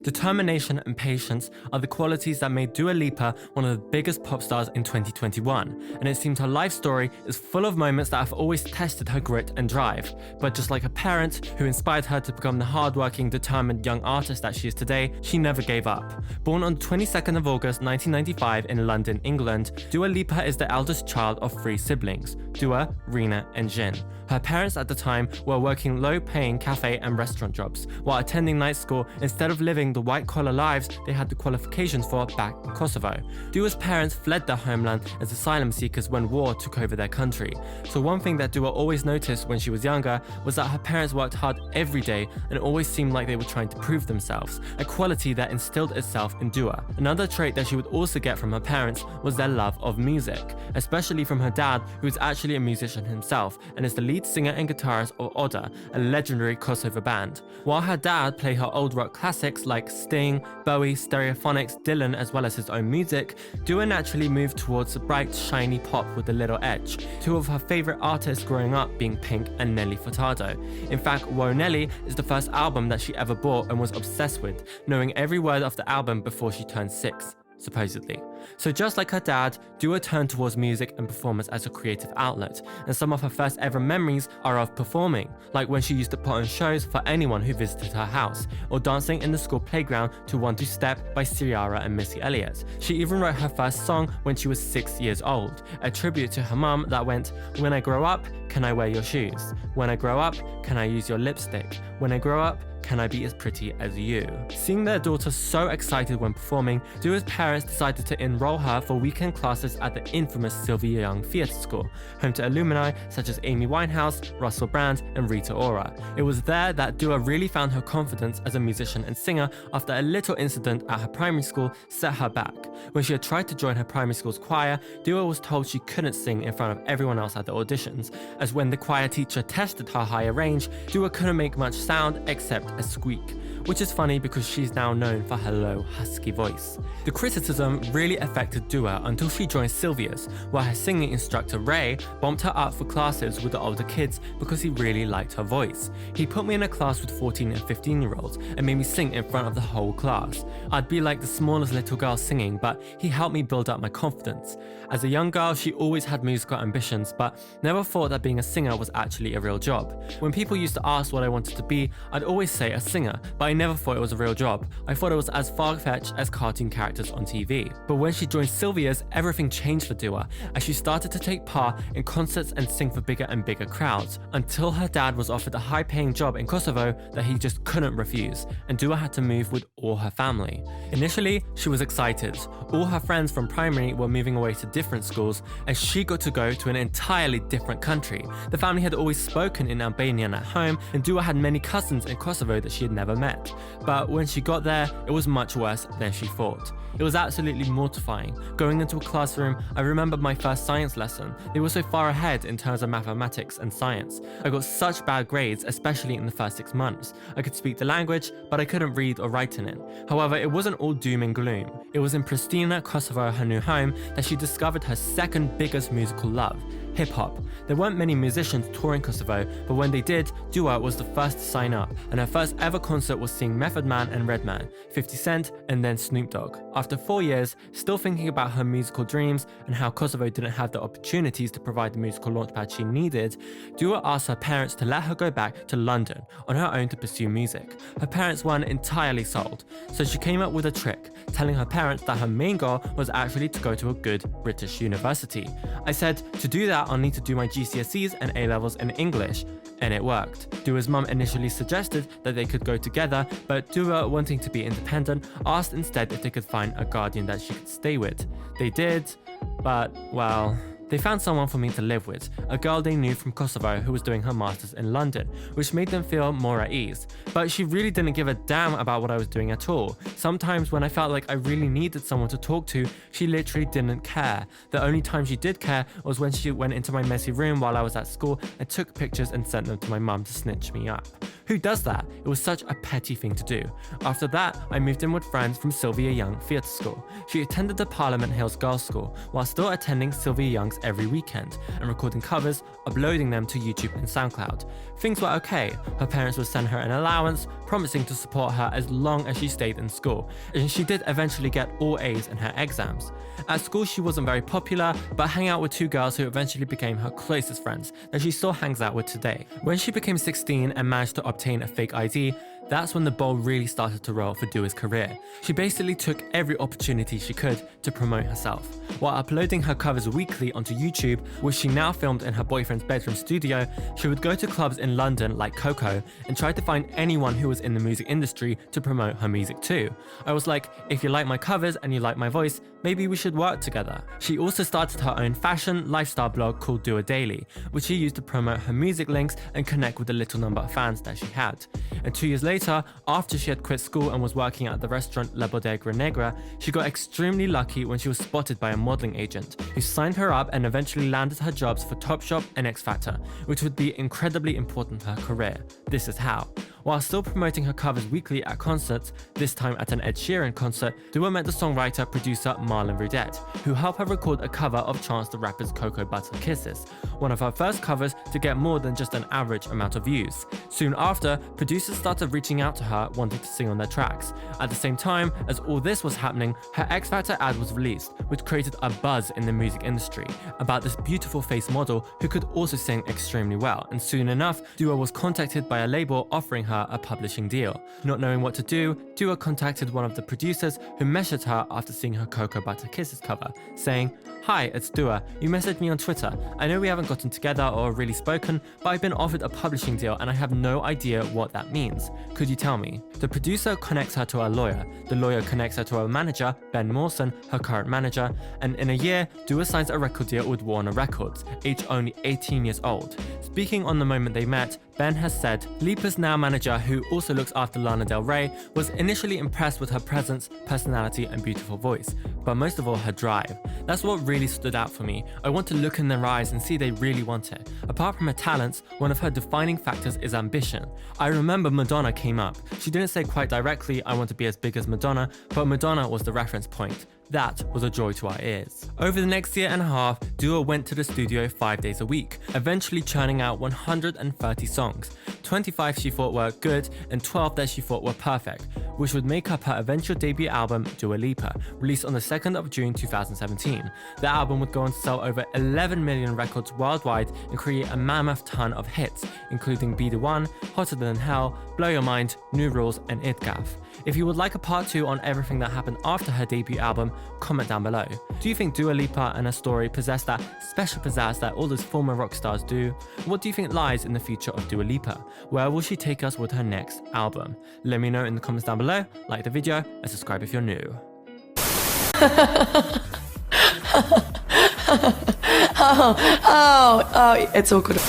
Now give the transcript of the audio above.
Determination and patience are the qualities that made Dua Lipa one of the biggest pop stars in 2021, and it seems her life story is full of moments that have always tested her grit and drive. But just like her parents, who inspired her to become the hardworking, determined young artist that she is today, she never gave up. Born on the 22nd of August 1995 in London, England, Dua Lipa is the eldest child of 3 siblings, Dua, Rina and Gjin. Her parents at the time were working low-paying cafe and restaurant jobs, while attending night school instead of living the white-collar lives they had the qualifications for back in Kosovo. Dua's parents fled their homeland as asylum-seekers when war took over their country. So one thing that Dua always noticed when she was younger was that her parents worked hard every day and always seemed like they were trying to prove themselves, a quality that instilled itself in Dua. Another trait that she would also get from her parents was their love of music, especially from her dad, who is actually a musician himself and is the lead singer and guitarist of Oda, a legendary Kosovo band. While her dad played her old rock classics like Sting, Bowie, Stereophonics, Dylan, as well as his own music, Dua naturally moved towards bright, shiny pop with a little edge, 2 of her favorite artists growing up being Pink and Nelly Furtado. In fact, Whoa Nelly is the first album that she ever bought and was obsessed with, knowing every word of the album before she turned 6. Supposedly. So just like her dad, Dua turned towards music and performance as a creative outlet, and some of her first ever memories are of performing, like when she used to put on shows for anyone who visited her house, or dancing in the school playground to Want to Step by Ciara and Missy Elliott. She even wrote her first song when she was 6 years old, a tribute to her mum that went, "When I grow up, can I wear your shoes? When I grow up, can I use your lipstick? When I grow up, can I be as pretty as you?" Seeing their daughter so excited when performing, Dua's parents decided to enroll her for weekend classes at the infamous Sylvia Young Theatre School, home to alumni such as Amy Winehouse, Russell Brand, and Rita Ora. It was there that Dua really found her confidence as a musician and singer after a little incident at her primary school set her back. When she had tried to join her primary school's choir, Dua was told she couldn't sing in front of everyone else at the auditions, as when the choir teacher tested her higher range, Dua couldn't make much sound except a squeak, which is funny because she's now known for her low, husky voice. The criticism really affected Dua until she joined Sylvia's, where her singing instructor Ray bumped her up for classes with the older kids because he really liked her voice. He put me in a class with 14 and 15-year-olds and made me sing in front of the whole class. I'd be like the smallest little girl singing, but he helped me build up my confidence. As a young girl, she always had musical ambitions, but never thought that being a singer was actually a real job. When people used to ask what I wanted to be, I'd always say a singer, but I never thought it was a real job. I thought it was as far-fetched as cartoon characters on TV. But when she joined Sylvia's, everything changed for Dua, as she started to take part in concerts and sing for bigger and bigger crowds, until her dad was offered a high-paying job in Kosovo that he just couldn't refuse, and Dua had to move with all her family. Initially, she was excited. All her friends from primary were moving away to different schools, and she got to go to an entirely different country. The family had always spoken in Albanian at home, and Dua had many cousins in Kosovo that she had never met. But when she got there, it was much worse than she thought. It was absolutely mortifying. Going into a classroom, I remember my first science lesson. They were so far ahead in terms of mathematics and science. I got such bad grades, especially in the first 6 months. I could speak the language, but I couldn't read or write in it. However, it wasn't all doom and gloom. It was in Pristina, Kosovo, her new home, that she discovered her second biggest musical love, hip-hop. There weren't many musicians touring Kosovo, but when they did, Dua was the first to sign up, and her first ever concert was seeing Method Man and Redman, 50 Cent, and then Snoop Dogg. After 4 years, still thinking about her musical dreams and how Kosovo didn't have the opportunities to provide the musical launchpad she needed, Dua asked her parents to let her go back to London on her own to pursue music. Her parents weren't entirely sold, so she came up with a trick, telling her parents that her main goal was actually to go to a good British university. I said, to do that, I'll need to do my GCSEs and A-levels in English, and it worked. Dua's mum initially suggested that they could go together, but Dua, wanting to be independent, asked instead if they could find a guardian that she could stay with. They did, but, well, they found someone for me to live with, a girl they knew from Kosovo who was doing her masters in London, which made them feel more at ease. But she really didn't give a damn about what I was doing at all. Sometimes when I felt like I really needed someone to talk to, she literally didn't care. The only time she did care was when she went into my messy room while I was at school and took pictures and sent them to my mum to snitch me up. Who does that? It was such a petty thing to do. After that, I moved in with friends from Sylvia Young Theatre School. She attended the Parliament Hills Girls' School while still attending Sylvia Young's every weekend and recording covers, uploading them to YouTube and SoundCloud. Things were okay. Her parents would send her an allowance, promising to support her as long as she stayed in school, and she did eventually get all A's in her exams. At school, she wasn't very popular, but hung out with two girls who eventually became her closest friends that she still hangs out with today. When she became 16 and managed to obtain a fake ID, that's when the ball really started to roll for Dua's career. She basically took every opportunity she could to promote herself. While uploading her covers weekly onto YouTube, which she now filmed in her boyfriend's bedroom studio, she would go to clubs in London like Coco and try to find anyone who was in the music industry to promote her music too. I was like, if you like my covers and you like my voice, maybe we should work together. She also started her own fashion lifestyle blog called Dua Daily, which she used to promote her music links and connect with the little number of fans that she had. And 2 years later, after she had quit school and was working at the restaurant La Bodega Negra, she got extremely lucky when she was spotted by a modeling agent who signed her up and eventually landed her jobs for Topshop and X Factor, which would be incredibly important to her career. This is how. While still promoting her covers weekly at concerts, this time at an Ed Sheeran concert, Dua met the songwriter-producer Marlon Rudette, who helped her record a cover of Chance the Rapper's Cocoa Butter Kisses, one of her first covers to get more than just an average amount of views. Soon after, producers started reaching out to her wanting to sing on their tracks. At the same time as all this was happening, her X Factor ad was released, which created a buzz in the music industry about this beautiful face model who could also sing extremely well, and soon enough, Dua was contacted by a label offering her a publishing deal. Not knowing what to do, Dua contacted one of the producers who messaged her after seeing her Cocoa Butter Kisses cover, saying, "Hi, it's Dua. You messaged me on Twitter. I know we haven't gotten together or really spoken, but I've been offered a publishing deal and I have no idea what that means. Could you tell me?" The producer connects her to a lawyer. The lawyer connects her to her manager, Ben Mawson, her current manager, and in a year, Dua signs a record deal with Warner Records, aged only 18 years old. Speaking on the moment they met, Ben has said, Lipa's now manager, who also looks after Lana Del Rey, was initially impressed with her presence, personality, and beautiful voice, but most of all her drive. That's what really stood out for me. I want to look in their eyes and see they really want it. Apart from her talents, one of her defining factors is ambition. I remember Madonna came up. She didn't say quite directly, "I want to be as big as Madonna," but Madonna was the reference point. That was a joy to our ears. Over the next year and a half, Dua went to the studio 5 days a week, eventually churning out 130 songs. 25 she thought were good and 12 that she thought were perfect, which would make up her eventual debut album, Dua Lipa, released on the 2nd of June 2017. The album would go on to sell over 11 million records worldwide and create a mammoth ton of hits, including Be The One, Hotter Than Hell, Blow Your Mind, New Rules, and Idgaf. If you would like a part 2 on everything that happened after her debut album, comment down below. Do you think Dua Lipa and her story possess that special pizzazz that all those former rock stars do? What do you think lies in the future of Dua Lipa? Where will she take us with her next album? Let me know in the comments down below, like the video, and subscribe if you're new. Oh, it's all good.